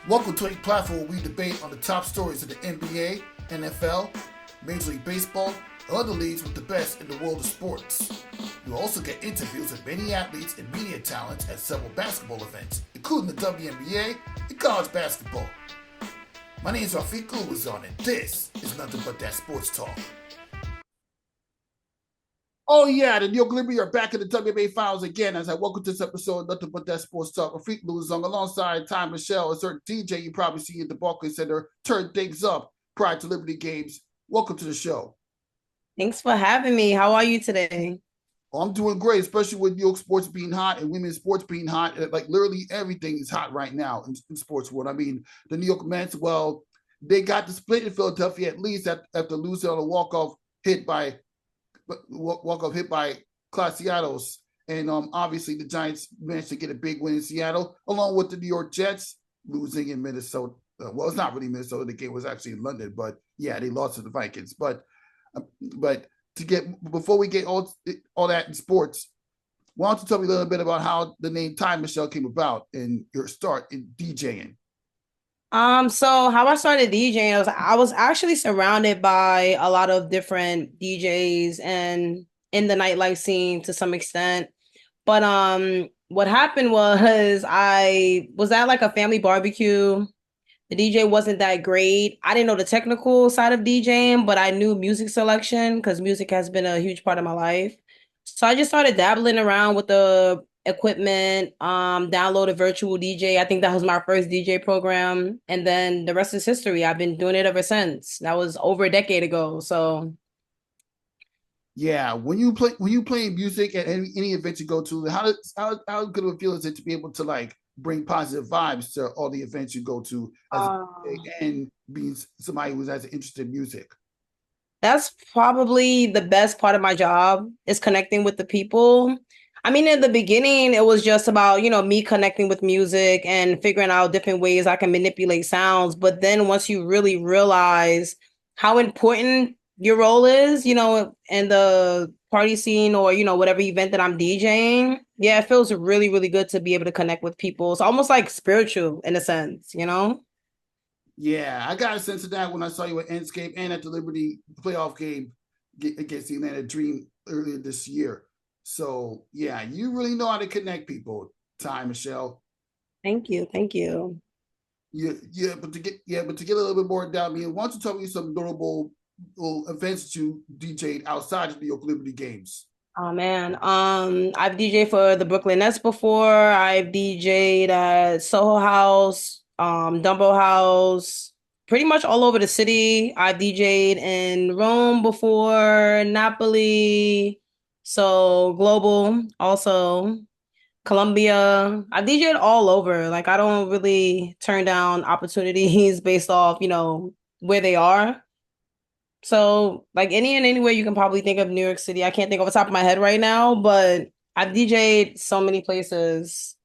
Welcome to a platform where we debate on the top stories of the NBA, NFL, Major League Baseball, and other leagues with the best in the world of sports. You'll also get interviews with many athletes and media talents at several basketball events, including the WNBA and college basketball. My name is Rafiq Luzon, and this is Nothing But That Sports Talk. Oh yeah, the New York Liberty are back in the WNBA Finals again. As I welcome to this episode of Nothing But That Sports Talk. Rafiq Luzon alongside Ty Michelle, a certain DJ you probably see at the Barclays Center, turn things up prior to Liberty games. Welcome to the show. Thanks for having me. How are you today? Oh, I'm doing great, especially with New York sports being hot and women's sports being hot. Like literally everything is hot right now in sports world. I mean, the New York Mets, well, they got the split in Philadelphia at least after losing on a walk-off hit by Classiados. And obviously the Giants managed to get a big win in Seattle, along with the New York Jets losing in Minnesota. Well, it's not really Minnesota. The game was actually in London, but yeah, they lost to the Vikings. But to get before we get all that in sports, why don't you tell me a little bit about how the name Ty Michelle came about and your start in DJing? So how I started DJing, I was actually surrounded by a lot of different DJs and in the nightlife scene to some extent. But what happened was I was at like a family barbecue. The DJ wasn't that great. I didn't know the technical side of DJing, but I knew music selection because music has been a huge part of my life. So I just started dabbling around with the equipment, downloaded virtual DJ. I think that was my first DJ program. And then the rest is history. I've been doing it ever since. That was over a decade ago. So Yeah, when you play music at any event you go to, how good of a feel is it to be able to like bring positive vibes to all the events you go to as a um, and being somebody who's as interested in music? that's probably the best part of my job is connecting with the people. I mean, in the beginning, it was just about, me connecting with music and figuring out different ways I can manipulate sounds. But then once you really realize how important your role is, in the party scene or, whatever event that I'm DJing, yeah, it feels really, really good to be able to connect with people. It's almost like spiritual in a sense. Yeah, I got a sense of that when I saw you at Endscape and at the Liberty playoff game against the Atlanta Dream earlier this year. So yeah, you really know how to connect people, Ty Michelle. Thank you. Thank you. But to get a little bit more down, me, why don't you tell me some notable events that you DJ'd outside of the New York Liberty games? Oh man. I've DJed for the Brooklyn Nets before. I've DJed at Soho House, Dumbo House, pretty much all over the city. I've DJed in Rome before, Napoli, so Global, also Colombia. I've DJed all over. Like I don't really turn down opportunities based off, where they are. So, like any and anywhere you can probably think of New York City. I can't think off the top of my head right now, but I've DJed so many places.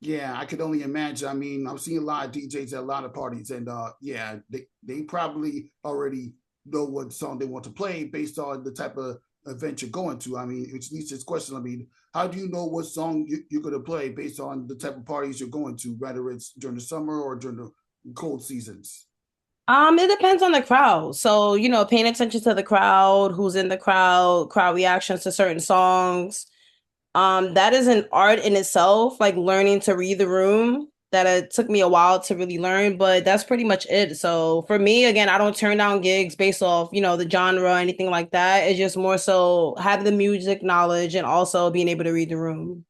Yeah, I could only imagine. I mean, I'm seeing a lot of DJs at a lot of parties, and yeah, they probably already know what song they want to play based on the type of event you're going to. I mean, which leads to this question. I mean, how do you know what song you're going to play based on the type of parties you're going to, whether it's during the summer or during the cold seasons? It depends on the crowd. So, paying attention to the crowd, who's in the crowd reactions to certain songs. That is an art in itself, like learning to read the room. That it took me a while to really learn, but that's pretty much it. So for me, again, I don't turn down gigs based off, the genre or anything like that. It's just more so having the music knowledge and also being able to read the room.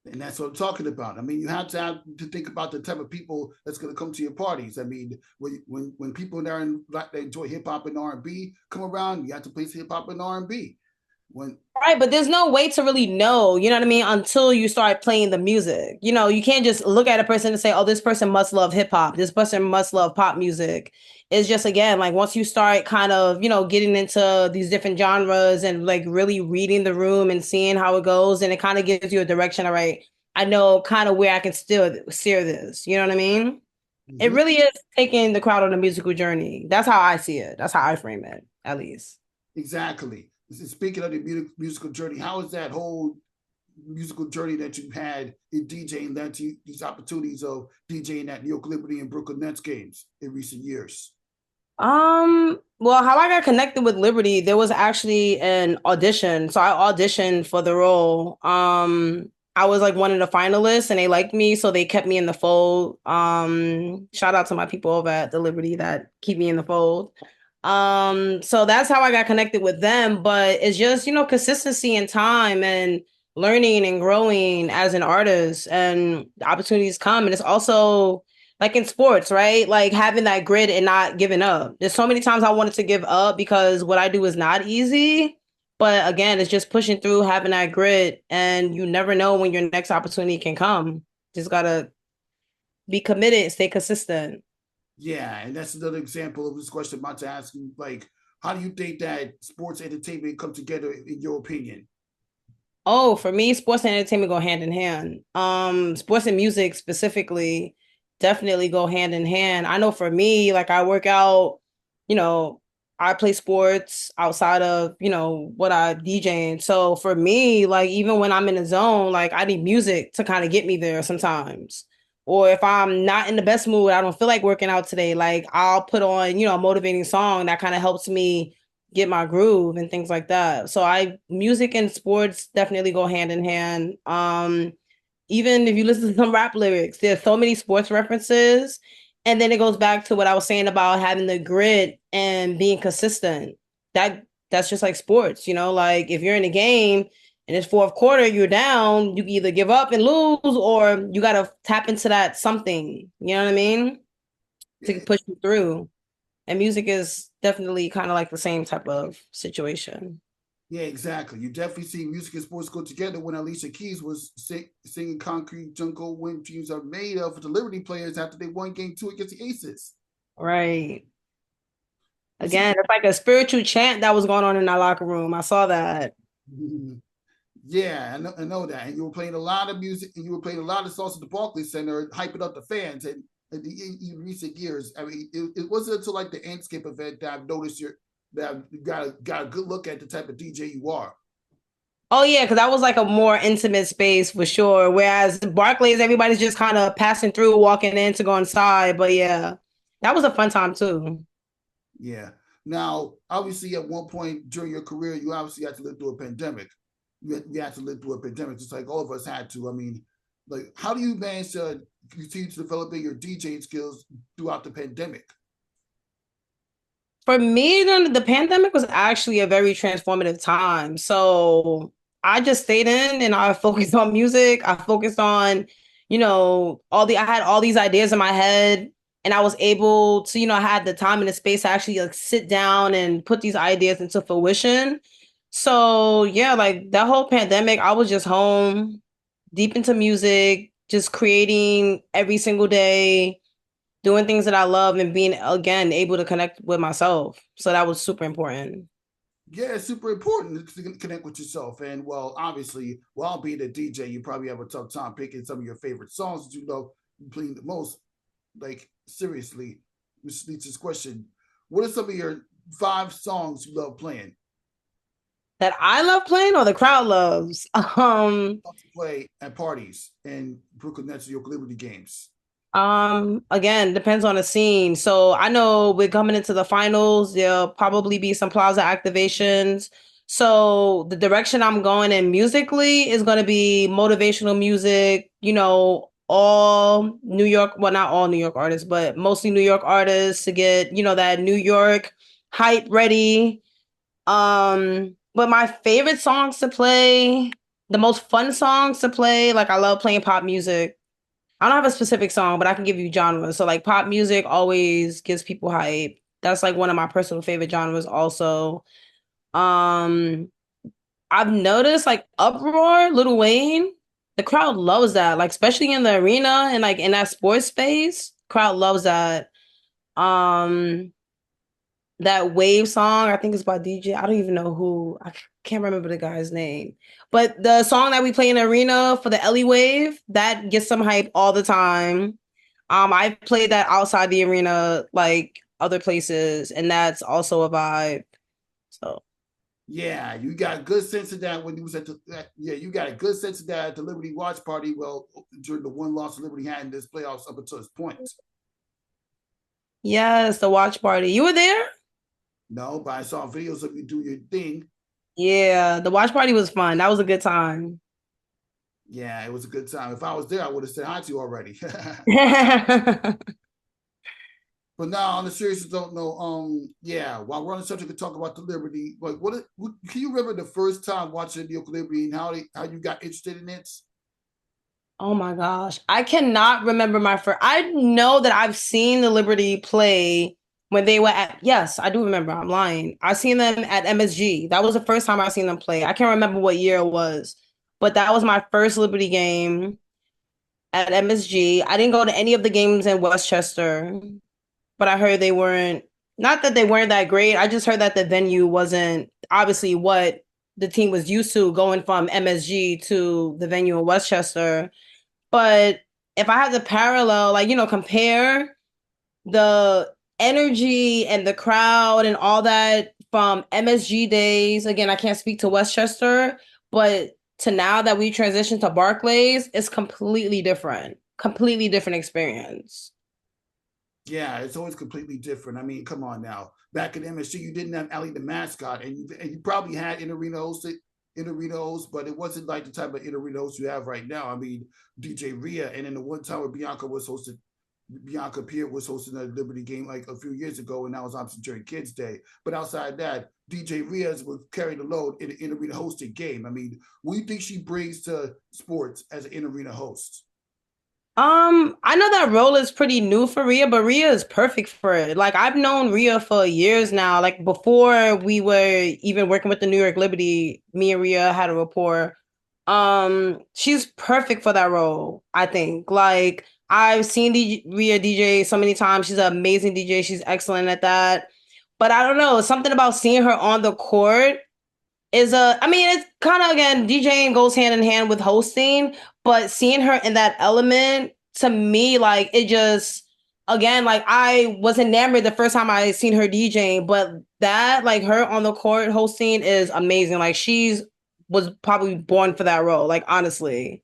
And that's what I'm talking about. I mean, you have to think about the type of people that's going to come to your parties. I mean, when people there and like they enjoy hip hop and R&B come around, you have to play hip hop and R&B. When Right, but there's no way to really know, you know what I mean, until you start playing the music. You can't just look at a person and say, oh, this person must love hip hop. This person must love pop music. It's just, again, like once you start kind of, getting into these different genres and like really reading the room and seeing how it goes, and it kind of gives you a direction. All right, I know kind of where I can still steer this. You know what I mean? It mm-hmm, really is taking the crowd on a musical journey. That's how I see it. That's how I frame it, at least. exactly. Speaking of the musical journey, how is that whole musical journey that you've had in DJing led to these opportunities of DJing at New York Liberty and Brooklyn Nets games in recent years? Well, how I got connected with Liberty, there was actually an audition. So I auditioned for the role. I was like one of the finalists and they liked me, so they kept me in the fold. Shout out to my people over at the Liberty that keep me in the fold. So that's how I got connected with them. But it's just, consistency and time and learning and growing as an artist and opportunities come. And it's also like in sports, right? Like having that grit and not giving up. There's so many times I wanted to give up because what I do is not easy. But again, it's just pushing through, having that grit, and you never know when your next opportunity can come. Just gotta be committed, stay consistent. Yeah, and that's another example of this question I'm about to ask you. Like, how do you think that sports entertainment come together in your opinion? Oh, for me, sports and entertainment go hand in hand. Sports and music specifically definitely go hand in hand. I know for me, like I work out, you know, I play sports outside of, what I DJ. And so for me, like even when I'm in a zone, like I need music to kind of get me there sometimes. Or if I'm not in the best mood, I don't feel like working out today, like I'll put on, a motivating song that kind of helps me get my groove and things like that. So I music and sports definitely go hand in hand. Even if you listen to some rap lyrics, there's so many sports references. And then it goes back to what I was saying about having the grit and being consistent. That's just like sports, like if you're in a game and it's fourth quarter, you're down, you can either give up and lose or you gotta tap into that something, you know what I mean? To Yeah, push you through. And music is definitely kind of like the same type of situation. yeah, exactly. You definitely see music and sports go together when Alicia Keys was singing Concrete Jungle When Dreams Are Made Of for the Liberty players after they won game two against the Aces. Right. You see, Again, it's like a spiritual chant that was going on in our locker room. I saw that. yeah, I know that. And you were playing a lot of music and you were playing a lot of songs at the Barclays Center, hyping up the fans. And in recent years, I mean, it wasn't until like the Andscape event that I've noticed that I've got a good look at the type of DJ you are. Oh yeah, because that was like a more intimate space for sure. Whereas Barclays, everybody's just kind of passing through, walking in to go inside. But yeah, that was a fun time too. Yeah. Now, obviously, at one point during your career, you obviously had to live through a pandemic. You had to live through a pandemic, just like all of us had to. I mean, like, how do you manage to continue to developing your DJing skills throughout the pandemic? For me, the pandemic was actually a very transformative time. So I just stayed in and I focused on music. I focused on, I had all these ideas in my head and I was able to, I had the time and the space to actually like sit down and put these ideas into fruition. So yeah, like that whole pandemic, I was just home, deep into music, just creating every single day, doing things that I love and being again able to connect with myself. So that was super important. Yeah, it's super important to connect with yourself. And well, obviously, while being a DJ, you probably have a tough time picking some of your favorite songs that you know playing the most. Like seriously, which leads to this question: what are some of your five songs you love playing? That I love playing or the crowd loves. To play at parties and Brooklyn Nets New York Liberty games. Again, depends on the scene. So I know we're coming into the finals. There'll probably be some plaza activations. So the direction I'm going in musically is going to be motivational music, all New York, well, not all New York artists, but mostly New York artists to get, that New York hype ready. But my favorite songs to play, the most fun songs to play, like I love playing pop music. I don't have a specific song, but I can give you genres. So like pop music always gives people hype. That's like one of my personal favorite genres also. Um I've noticed like Uproar, Lil Wayne, the crowd loves that. Like especially in the arena and like in that sports space, crowd loves that. Um that Wave song, I think it's by DJ. I don't even know who. I can't remember the guy's name. But the song that we play in the arena for the Ellie Wave, that gets some hype all the time. I played that outside the arena, like other places, and that's also a vibe. So Yeah, you got a good sense of that when you was at the yeah, you got a good sense of that at the Liberty watch party. Well, during the one loss Liberty had in this playoffs up until this point. Yes, the watch party. You were there? No, but I saw videos of you do your thing. Yeah, the watch party was fun. That was a good time. Yeah, it was a good time. If I was there, I would have said hi to you already. But now, on the serious don't know. Yeah. While we're on the subject, to talk about the Liberty, like, what can you remember the first time watching the Liberty and how you got interested in it? Oh my gosh. I cannot remember my first. I know that I've seen the Liberty play when they were at, yes, I do remember. I'm lying. I seen them at MSG. That was the first time I seen them play. I can't remember what year it was, but that was my first Liberty game at MSG. I didn't go to any of the games in Westchester, but I heard they weren't, not that they weren't that great. I just heard that the venue wasn't obviously what the team was used to going from MSG to the venue in Westchester. But if I had to parallel, like, compare the energy and the crowd and all that from MSG days, again, I can't speak to Westchester, but to now that we transitioned to Barclays, it's completely different experience. Yeah, it's always completely different. I mean, come on now. Back at MSG, you didn't have Ali the mascot, and you probably had in arena hosts, but it wasn't like the type of in arena hosts you have right now. I mean, DJ Rhea, and then the one time where Bianca Pierre was hosting a Liberty game like a few years ago, and that was obviously during Kids Day. But outside that, DJ Riaz was carrying the load in an arena hosted game. I mean, what do you think she brings to sports as an in arena host? I know that role is pretty new for Rhea, but Rhea is perfect for it. Like I've known Rhea for years now. Like before we were even working with the New York Liberty, me and Rhea had a rapport. She's perfect for that role, I think. Like I've seen Rhea DJ so many times. She's an amazing DJ. She's excellent at that. But I don't know, something about seeing her on the court is I mean, it's kind of again, DJing goes hand in hand with hosting, but seeing her in that element to me, like it just again, like I was enamored the first time I seen her DJing, but that like her on the court hosting is amazing. Like she's was probably born for that role, like honestly.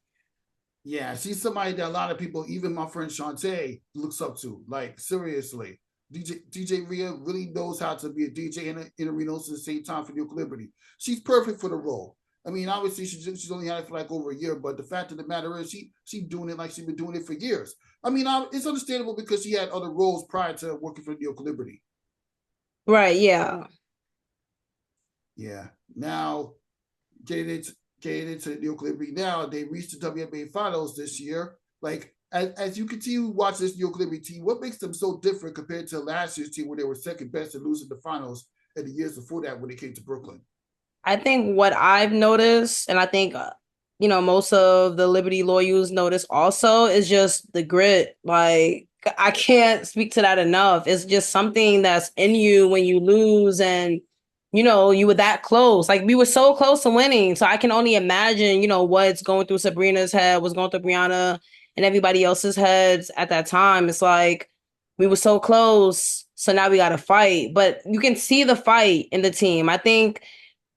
Yeah, she's somebody that a lot of people, even my friend Shantae, looks up to. Like seriously, DJ Rhea really knows how to be a DJ in arenas at the same time for New York Liberty. She's perfect for the role. I mean, obviously she's only had it for like over a year, but the fact of the matter is she's doing it like she's been doing it for years. I mean, it's understandable because she had other roles prior to working for New York Liberty. Right, yeah. Yeah. Now getting into New York Liberty now, they reached the WNBA Finals this year. Like as you continue to watch this New York Liberty team, what makes them so different compared to last year's team where they were second best and losing the finals and the years before that when they came to Brooklyn? I think what I've noticed, and I think most of the Liberty lawyers notice also, is just the grit. Like I can't speak to that enough. It's just something that's in you when you lose, and you were that close. Like we were so close to winning. So I can only imagine, what's going through Sabrina's head, what's going through Brianna and everybody else's heads at that time. It's like we were so close. So now we got to fight. But you can see the fight in the team. I think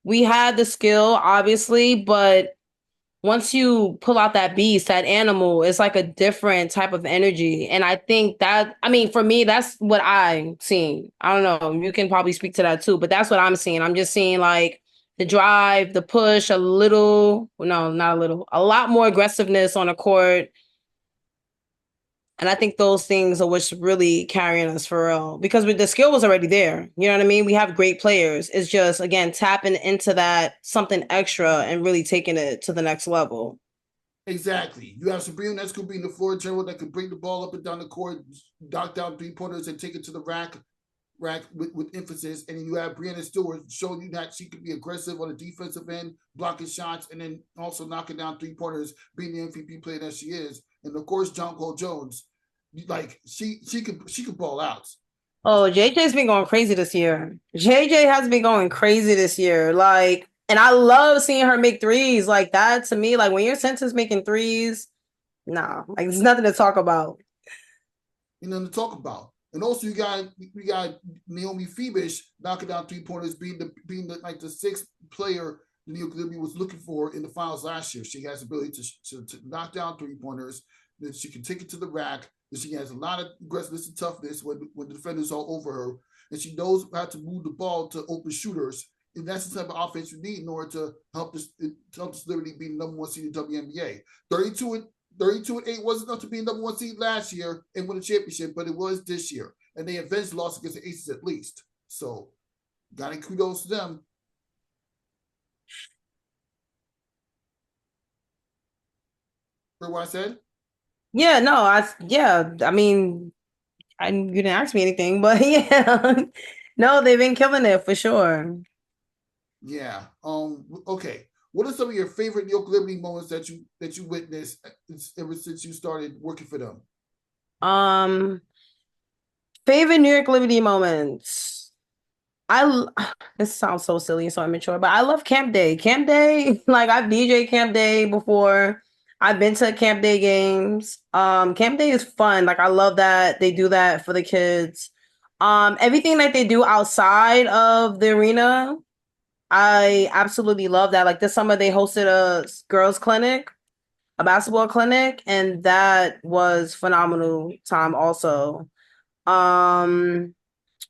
we had the skill, obviously, but once you pull out that beast, that animal, it's like a different type of energy. And I think that, I mean, for me, that's what I'm seeing. I don't know. You can probably speak to that too, but that's what I'm seeing. I'm just seeing like the drive, the push, a little, no, not a little, a lot more aggressiveness on the court. And I think those things are what's really carrying us for real because the skill was already there. You know what I mean? We have great players. It's just, again, tapping into that something extra and really taking it to the next level. Exactly. You have Sabrina that's going to be in the floor general that can bring the ball up and down the court, knock down 3 pointers, and take it to the rack with emphasis. And then you have Brianna Stewart showing you that she can be aggressive on the defensive end, blocking shots, and then also knocking down 3 pointers, being the MVP player that she is. And of course, John Cole Jones, like she could ball out. Oh, JJ's been going crazy this year. JJ has been going crazy this year. Like, and I love seeing her make threes. Like that to me, like when your senses making threes, nah, like there's nothing to talk about. You know to talk about. And also we got Naomi Phoebish knocking down 3-pointers, being the sixth player the New York Liberty was looking for in the finals last year. She has the ability to knock down 3-pointers. That she can take it to the rack. That she has a lot of aggressiveness and toughness when the defenders are over her, and she knows how to move the ball to open shooters. And that's the type of offense you need in order to help this Liberty be the number one seed in the WNBA. 32-8 wasn't enough to be number one seed last year and win a championship, but it was this year. And they eventually lost against the Aces at least. So, gotta kudos to them. For what I said? Yeah, no, I mean, you didn't ask me anything, but yeah. No, they've been killing it for sure. Yeah. Okay. What are some of your favorite New York Liberty moments that you witnessed ever since you started working for them? Favorite New York Liberty moments. This sounds so silly and so immature, but I love Camp Day. Camp Day, like I've DJ Camp Day before. I've been to Camp Day games. Camp Day is fun. Like I love that they do that for the kids. Everything that they do outside of the arena, I absolutely love that. Like this summer they hosted a girls clinic, a basketball clinic, and that was phenomenal time also. Um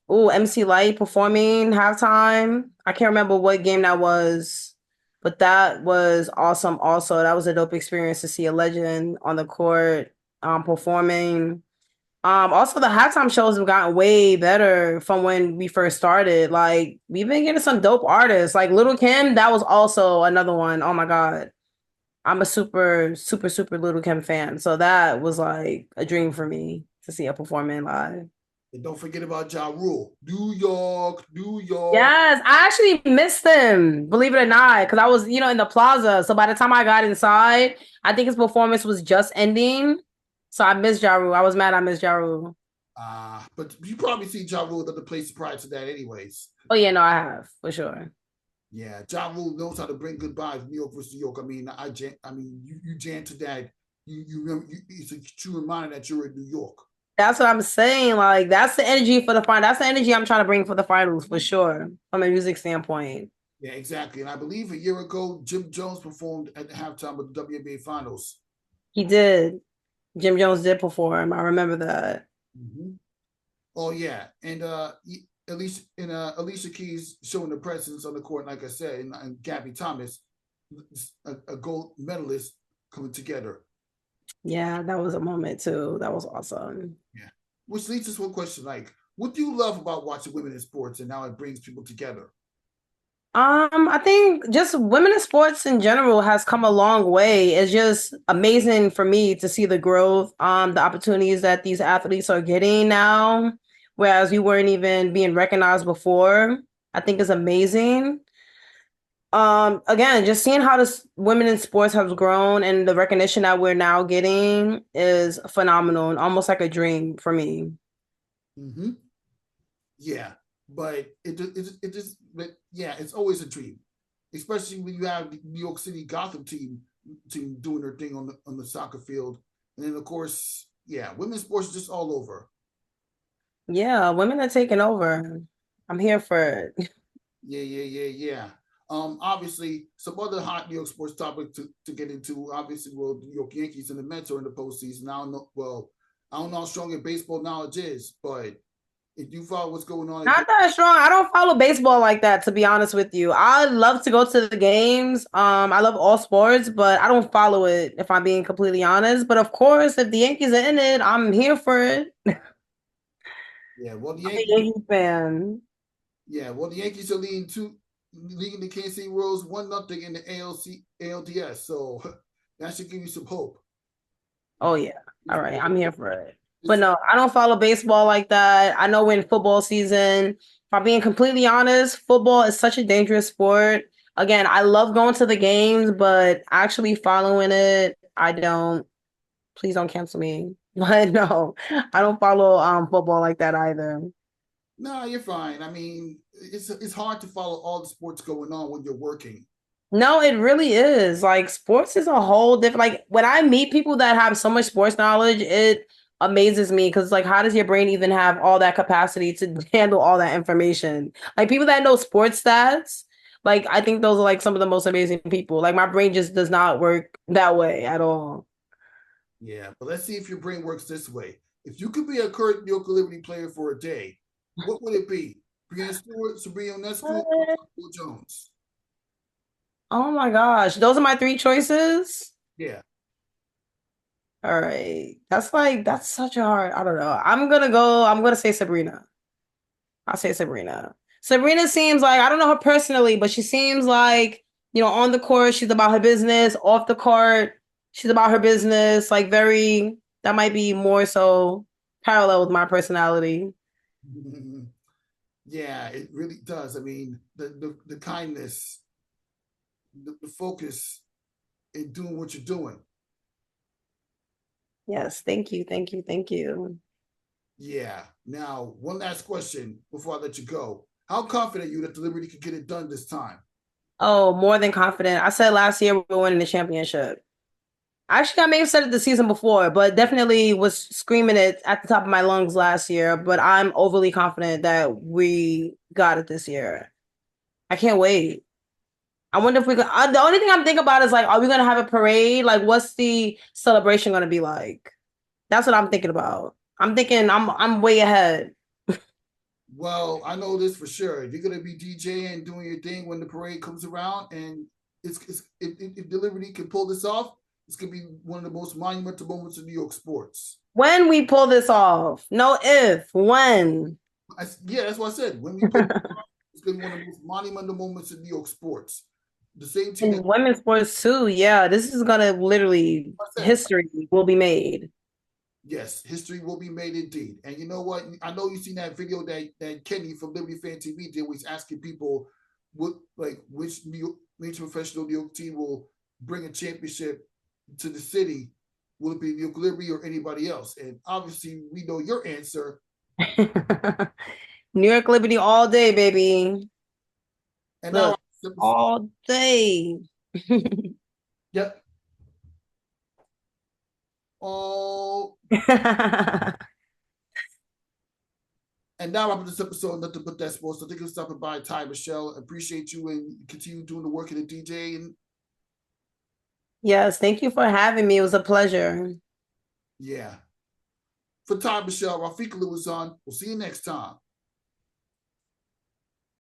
MC Light performing halftime. I can't remember what game that was, but that was awesome also. That was a dope experience to see a legend on the court performing. Also the halftime shows have gotten way better from when we first started. Like we've been getting some dope artists. Like Little Kim, that was also another one. Oh my God. I'm a super, super, super Little Kim fan. So that was like a dream for me to see her performing live. And don't forget about Ja Rule. New York, New York. Yes, I actually missed him, believe it or not, because I was, in the plaza. So by the time I got inside, I think his performance was just ending. So I missed Ja Rule. I was mad I missed Ja Rule. But you probably see Ja Rule at other places prior to that anyways. Oh, yeah, no, I have, for sure. Yeah, Ja Rule knows how to bring good vibes. New York versus New York. I mean, you jam to that. You remember, it's a true reminder that you're in New York. That's what I'm saying. Like, that's the energy for the final. That's the energy I'm trying to bring for the finals, for sure, from a music standpoint. Yeah, exactly. And I believe a year ago, Jim Jones performed at the halftime of the WNBA Finals. He did. Jim Jones did perform. I remember that. Mm-hmm. Oh yeah, and Alicia Keys showing the presence on the court, like I said, and Gabby Thomas, a gold medalist, coming together. Yeah, that was a moment too. That was awesome. Yeah, which leads us to one question: like, what do you love about watching women in sports and how it brings people together? I think just women in sports in general has come a long way. It's just amazing for me to see the growth, the opportunities that these athletes are getting now, whereas we weren't even being recognized before. I think is amazing. Again, just seeing how this women in sports have grown and the recognition that we're now getting is phenomenal and almost like a dream for me. Mm-hmm. Yeah, but it's always a dream, especially when you have the New York City Gotham team doing their thing on the soccer field, and then of course, yeah, women's sports is just all over. Yeah, women are taking over. I'm here for it. Yeah. Obviously, some other hot New York sports topics to get into. Obviously, well, the New York Yankees and the Mets are in the postseason. I don't know how strong your baseball knowledge is, but if you follow what's going on, Not that strong. I don't follow baseball like that, to be honest with you. I love to go to the games. I love all sports, but I don't follow it if I'm being completely honest. But of course, if the Yankees are in it, I'm here for it. Yeah, well, I'm a Yankee fan. Yeah, well, the Yankees are leading the Kansas City Royals 1-0 in the ALDS. So that should give you some hope. Oh yeah. All right. I'm here for it. But no, I don't follow baseball like that. I know we're in football season. If I'm being completely honest, football is such a dangerous sport. Again, I love going to the games, but actually following it, I don't. Please don't cancel me. But no, I don't follow football like that either. No, you're fine. I mean, it's hard to follow all the sports going on when you're working. No, it really is. Like sports is a whole different. Like when I meet people that have so much sports knowledge, it amazes me because like how does your brain even have all that capacity to handle all that information? Like people that know sports stats, like I think those are like some of the most amazing people. Like my brain just does not work that way at all. Yeah, but let's see if your brain works this way. If you could be a current New York Liberty player for a day, what would it be? Brianna Stewart, Sabrina Ionescu, or Will Jones? Oh my gosh, those are my three choices. Yeah. All right. That's such a hard, I don't know. I'm gonna say Sabrina. I'll say Sabrina. Sabrina seems like, I don't know her personally, but she seems like, on the court, she's about her business. Off the court, she's about her business. Like that might be more so parallel with my personality. Yeah, it really does. I mean, the kindness, the focus in doing what you're doing. Yes, thank you, thank you, thank you. Yeah. Now, one last question before I let you go. How confident are you that the Liberty could get it done this time? Oh, more than confident. I said last year we were winning the championship. Actually, I may have said it the season before, but definitely was screaming it at the top of my lungs last year. But I'm overly confident that we got it this year. I can't wait. I wonder if we could. The only thing I'm thinking about is like, are we gonna have a parade? Like, what's the celebration gonna be like? That's what I'm thinking about. I'm thinking I'm way ahead. Well, I know this for sure. You're gonna be DJing, doing your thing when the parade comes around, and it's if the Liberty can pull this off, it's gonna be one of the most monumental moments in New York sports. When we pull this off, no if, when. Yeah, that's what I said. When we pull this off, it's gonna be one of the most monumental moments in New York sports. The same team that And women's sports too. Yeah, this is gonna literally I said. history will be made. Yes, history will be made indeed. And you know what? I know you've seen that video that Kenny from Liberty Fan TV did, where he's asking people what which major professional New York team will bring a championship to the city. Will it be New York Liberty or anybody else? And obviously, we know your answer. New York Liberty all day, baby. And now, Look, all day. yep. Oh, and now after this episode, nothing but that sports. So thank you for stopping by, Ty Michelle. Appreciate you and continue doing the work in the DJ. And Yes, thank you for having me. It was a pleasure. yeah. For Ty Michelle, Rafika Lewis on. We'll see you next time.